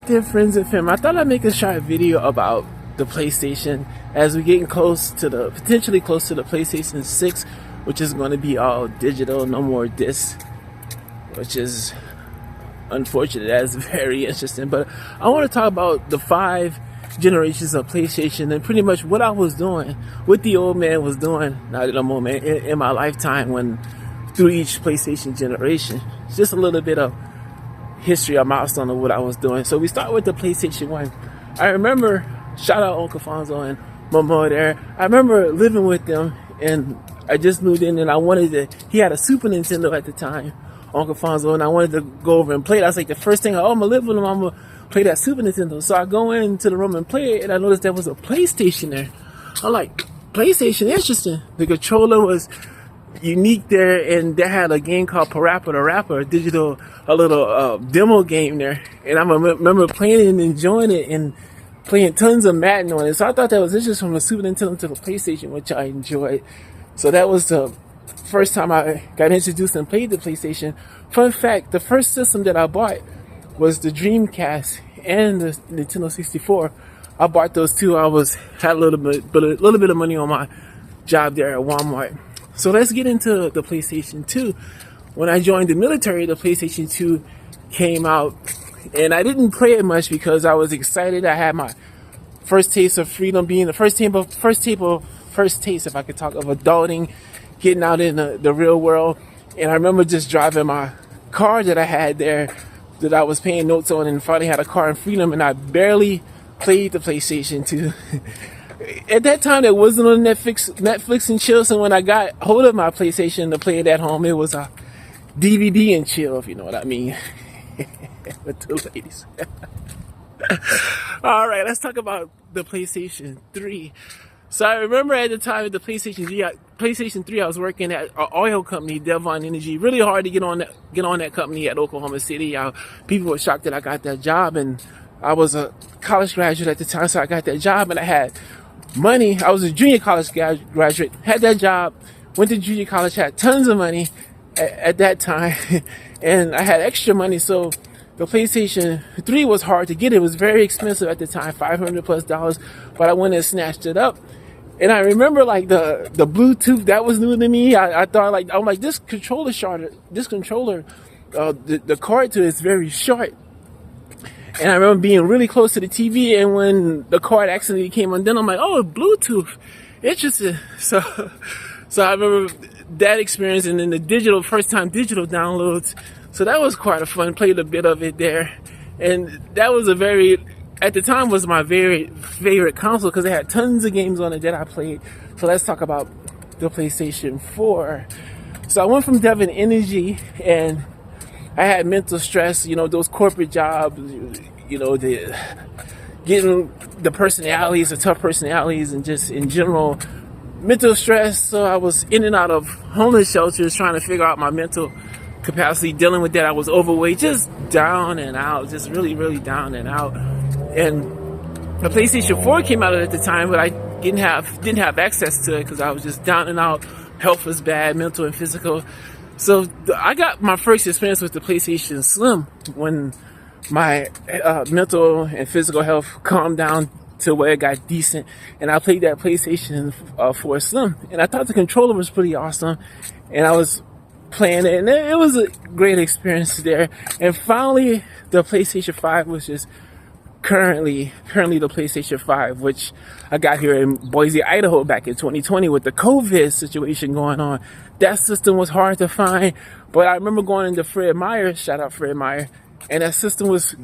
there, friends and fam? I thought I'd make a short video about the PlayStation as we're getting potentially close to the PlayStation 6, which is going to be all digital, no more discs, which is unfortunate. That's very interesting. But I want to talk about the 5 generations of PlayStation and pretty much what I was doing, what the old man was doing, not the old man, in my lifetime through each PlayStation generation. It's just a little bit of history, a milestone of what I was doing. So we start with the PlayStation 1. I remember, shout out Uncle Fonzo and Mama there. I remember living with them, and I just moved in, and he had a Super Nintendo at the time, Uncle Fonzo, and I wanted to go over and play it. I was like, the first thing, I'm gonna live with him, I'm gonna play that Super Nintendo. So I go into the room and play it, and I noticed there was a PlayStation there. I'm like, PlayStation, interesting. The controller was unique there, and they had a game called Parappa the Rapper, a little demo game there, and I remember playing it and enjoying it and playing tons of Madden on it. So I thought that was interesting, from the Super Nintendo to the PlayStation, which I enjoyed. So that was the first time I got introduced and played the PlayStation. Fun fact, the first system that I bought was the Dreamcast and the Nintendo 64. I bought those two. Had a little bit of money on my job there at Walmart. So let's get into the PlayStation 2. When I joined the military, the PlayStation 2 came out, and I didn't play it much because I was excited. I had my first taste of freedom, being the first taste, if I could talk, of adulting, getting out in the real world. And I remember just driving my car that I had there, that I was paying notes on, and finally had a car in freedom, and I barely played the PlayStation 2. At that time, there wasn't on Netflix and chill, so when I got hold of my PlayStation to play it at home, it was a DVD and chill, if you know what I mean. With two ladies. Alright, let's talk about the PlayStation 3. So I remember at the time of the PlayStation 3, I was working at an oil company, Devon Energy. Really hard to get on that company at Oklahoma City. People were shocked that I got that job, and I was a college graduate at the time, so I got that job, and I had money. I was a junior college graduate, had that job, went to junior college, had tons of money at that time, and I had extra money. So the PlayStation 3 was hard to get. It was very expensive at the time, $500+, but I went and snatched it up. And I remember like the Bluetooth, that was new to me. I thought, like, I'm like, the cord to it is very short. And I remember being really close to the TV, and when the cord accidentally came undone, I'm like, oh, Bluetooth, interesting. So I remember that experience, and then the first time digital downloads. So that was quite a fun, played a bit of it there. And that was at the time, was my very favorite console, because it had tons of games on it that I played. So let's talk about the PlayStation 4. So I went from Devon Energy, and I had mental stress, those corporate jobs, getting the personalities, the tough personalities, and just in general, mental stress. So I was in and out of homeless shelters trying to figure out my mental capacity, dealing with that. I was overweight, just down and out, just really, really down and out. And the PlayStation 4 came out at the time, but I didn't have access to it because I was just down and out. Health was bad, mental and physical. So I got my first experience with the PlayStation Slim when my mental and physical health calmed down to where it got decent, and I played that PlayStation 4 Slim, and I thought the controller was pretty awesome, and I was playing it, and it was a great experience there. And finally, the PlayStation 5 was just currently the PlayStation 5, which I got here in Boise, Idaho back in 2020 with the COVID situation going on. That system was hard to find, but I remember going into Fred Meyer, shout out Fred Meyer, and that system was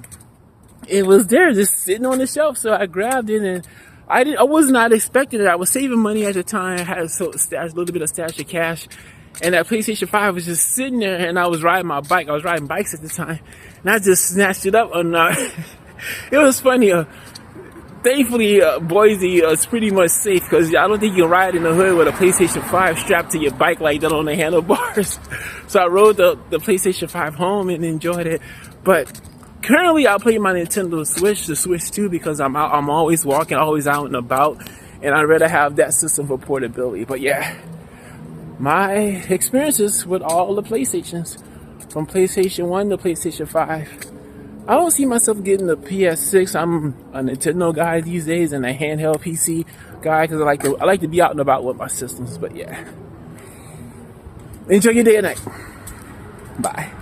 there just sitting on the shelf. So I grabbed it, and I was not expecting it. I was saving money at the time. I had a little bit of stash of cash, and that PlayStation 5 was just sitting there, and I was riding my bike. I was riding bikes at the time, and I just snatched it up. And it was funny. Thankfully, Boise is pretty much safe, because I don't think you can ride in the hood with a PlayStation 5 strapped to your bike like that on the handlebars. So I rode the PlayStation 5 home and enjoyed it. But currently, I play my Nintendo Switch, the Switch 2, because I'm always walking, always out and about, and I'd rather have that system for portability. But yeah, my experiences with all the PlayStations, from PlayStation 1 to PlayStation 5. I don't see myself getting the PS6. I'm a Nintendo guy these days and a handheld PC guy because I like to be out and about with my systems. But yeah, enjoy your day and night. Bye.